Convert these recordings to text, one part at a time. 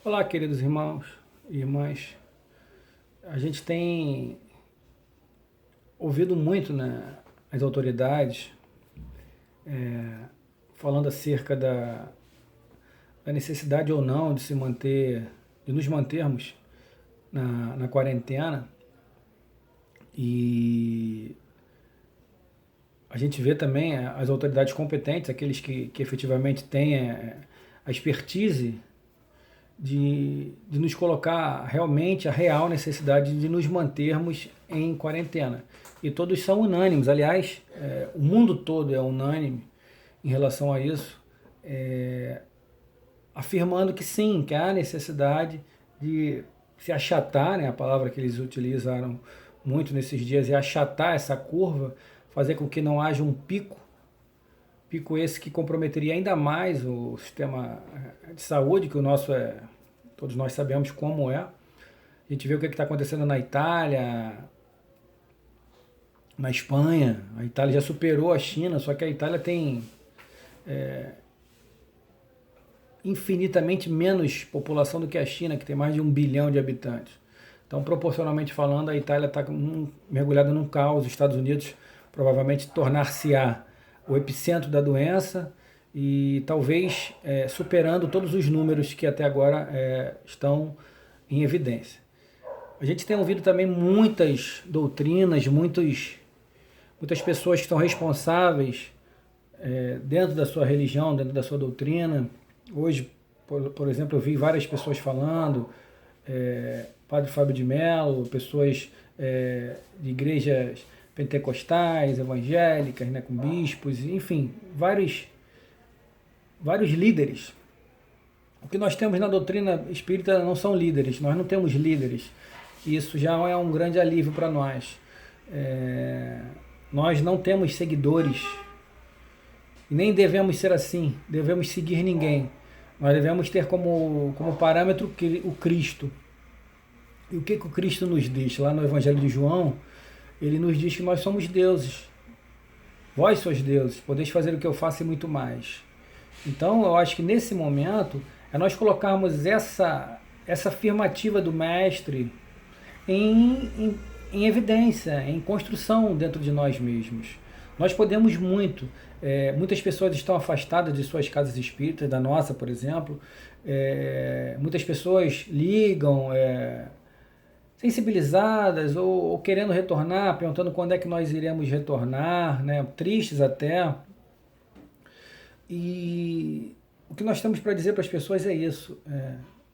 Olá, queridos irmãos e irmãs. A gente tem ouvido muito, né, as autoridades falando acerca da necessidade ou não de se manter, de nos mantermos na quarentena. E a gente vê também as autoridades competentes, aqueles que efetivamente têm a expertise de nos colocar realmente a real necessidade de nos mantermos em quarentena. E todos são unânimes, aliás, o mundo todo é unânime em relação a isso, afirmando que sim, que há necessidade de se achatar, né, a palavra que eles utilizaram muito nesses dias é achatar essa curva, fazer com que não haja um pico esse que comprometeria ainda mais o sistema de saúde, que o nosso todos nós sabemos como é. A gente vê o que está acontecendo na Itália, na Espanha. A Itália já superou a China, só que a Itália tem infinitamente menos população do que a China, que tem mais de 1 bilhão de habitantes. Então, proporcionalmente falando, a Itália está mergulhada num caos. Os Estados Unidos provavelmente tornar-se-á o epicentro da doença e talvez superando todos os números que até agora estão em evidência. A gente tem ouvido também muitas doutrinas, muitas pessoas que estão responsáveis dentro da sua religião, dentro da sua doutrina. Hoje, por exemplo, eu vi várias pessoas falando, Padre Fábio de Mello, pessoas de igrejas pentecostais, evangélicas, né, com bispos, enfim, vários líderes. O que nós temos na doutrina espírita não são líderes, nós não temos líderes. E isso já é um grande alívio para nós. Nós não temos seguidores e nem devemos ser assim, devemos seguir ninguém. Nós devemos ter como parâmetro o Cristo. E o que o Cristo nos diz? Lá no Evangelho de João, ele nos diz que nós somos deuses. Vós sois deuses, podeis fazer o que eu faço e muito mais. Então, eu acho que nesse momento é nós colocarmos essa afirmativa do Mestre em evidência, em construção dentro de nós mesmos. Nós podemos muito. Muitas pessoas estão afastadas de suas casas espíritas, da nossa, por exemplo. Muitas pessoas ligam sensibilizadas ou querendo retornar, perguntando quando é que nós iremos retornar, né? Tristes até. E o que nós temos para dizer para as pessoas é isso.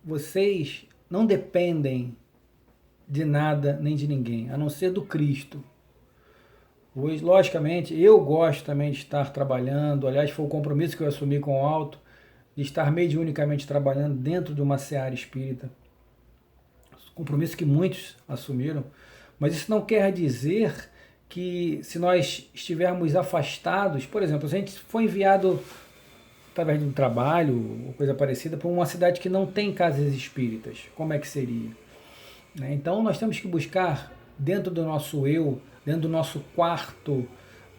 Vocês não dependem de nada nem de ninguém, a não ser do Cristo. Pois, logicamente, eu gosto também de estar trabalhando, aliás, foi o compromisso que eu assumi com o Alto, de estar mediunicamente trabalhando dentro de uma seara espírita. Compromisso que muitos assumiram, mas isso não quer dizer que se nós estivermos afastados, por exemplo, se a gente foi enviado através de um trabalho ou coisa parecida para uma cidade que não tem casas espíritas, como é que seria? Então nós temos que buscar dentro do nosso eu, dentro do nosso quarto,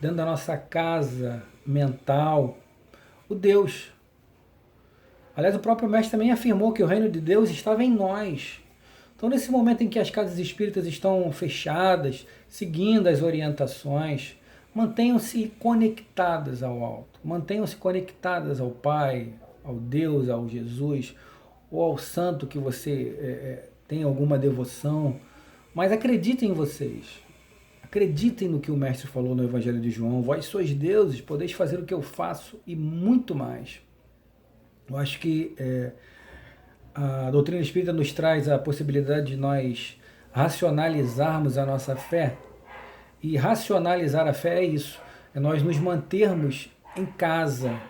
dentro da nossa casa mental, o Deus. Aliás, o próprio Mestre também afirmou que o reino de Deus estava em nós. Então, nesse momento em que as casas espíritas estão fechadas, seguindo as orientações, mantenham-se conectadas ao alto, mantenham-se conectadas ao Pai, ao Deus, ao Jesus, ou ao santo que você tem alguma devoção, mas acreditem em vocês. Acreditem no que o Mestre falou no Evangelho de João. Vós sois deuses, podeis fazer o que eu faço e muito mais. Eu acho que a doutrina espírita nos traz a possibilidade de nós racionalizarmos a nossa fé. E racionalizar a fé é isso, é nós nos mantermos em casa,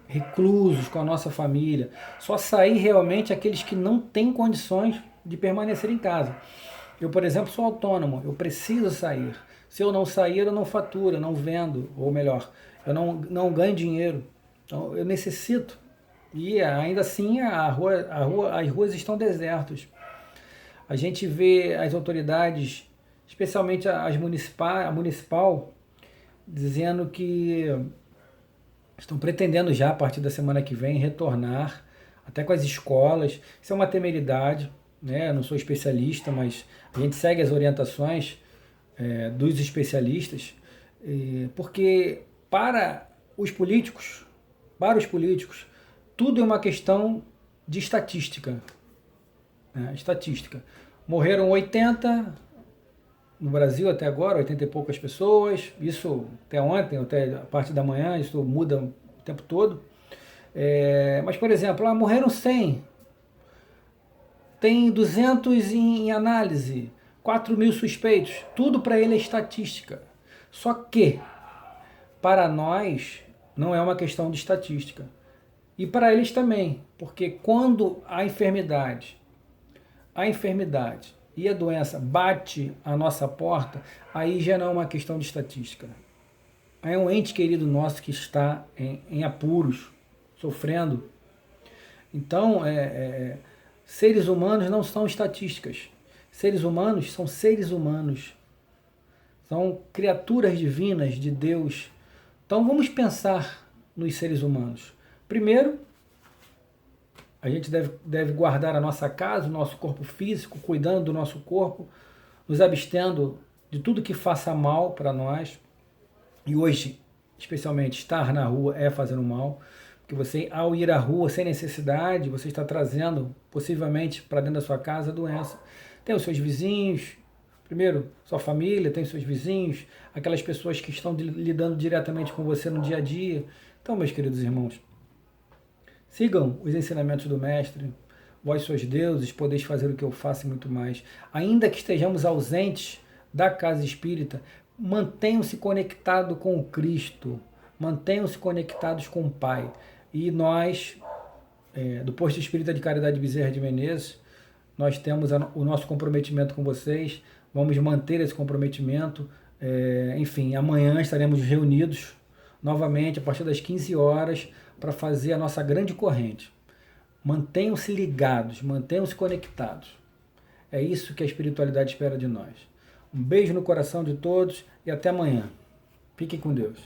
reclusos com a nossa família. Só sair realmente aqueles que não têm condições de permanecer em casa. Eu, por exemplo, sou autônomo, eu preciso sair. Se eu não sair, eu não faturo, eu não vendo, ou melhor, eu não ganho dinheiro. Então, eu necessito. E ainda assim as ruas estão desertas. A gente vê as autoridades, especialmente a municipal, dizendo que estão pretendendo já, a partir da semana que vem, retornar até com as escolas. Isso é uma temeridade, né? Eu não sou especialista, mas a gente segue as orientações dos especialistas, porque para os políticos, tudo é uma questão de estatística. Né? Estatística. Morreram 80 no Brasil até agora, 80 e poucas pessoas, isso até ontem, até a parte da manhã, isso muda o tempo todo. Mas, por exemplo, morreram 100, tem 200 em análise, 4.000 suspeitos, tudo para ele é estatística. Só que, para nós, não é uma questão de estatística. E para eles também, porque quando a enfermidade e a doença bate à nossa porta, aí já não é uma questão de estatística. Aí é um ente querido nosso que está em apuros, sofrendo. Então, seres humanos não são estatísticas. Seres humanos são seres humanos. São criaturas divinas de Deus. Então vamos pensar nos seres humanos. Primeiro, a gente deve guardar a nossa casa, o nosso corpo físico, cuidando do nosso corpo, nos abstendo de tudo que faça mal para nós. E hoje, especialmente, estar na rua é fazendo mal. Porque você, ao ir à rua sem necessidade, você está trazendo, possivelmente, para dentro da sua casa a doença. Tem os seus vizinhos, primeiro, sua família, tem os seus vizinhos, aquelas pessoas que estão lidando diretamente com você no dia a dia. Então, meus queridos irmãos, sigam os ensinamentos do Mestre. Vós sois deuses, podeis fazer o que eu faço e muito mais. Ainda que estejamos ausentes da casa espírita, mantenham-se conectados com o Cristo, mantenham-se conectados com o Pai. E nós, do Posto Espírita de Caridade Bezerra de Menezes, nós temos o nosso comprometimento com vocês, vamos manter esse comprometimento. Enfim, amanhã estaremos reunidos novamente a partir das 15 horas para fazer a nossa grande corrente. Mantenham-se ligados, mantenham-se conectados. É isso que a espiritualidade espera de nós. Um beijo no coração de todos e até amanhã. Fiquem com Deus.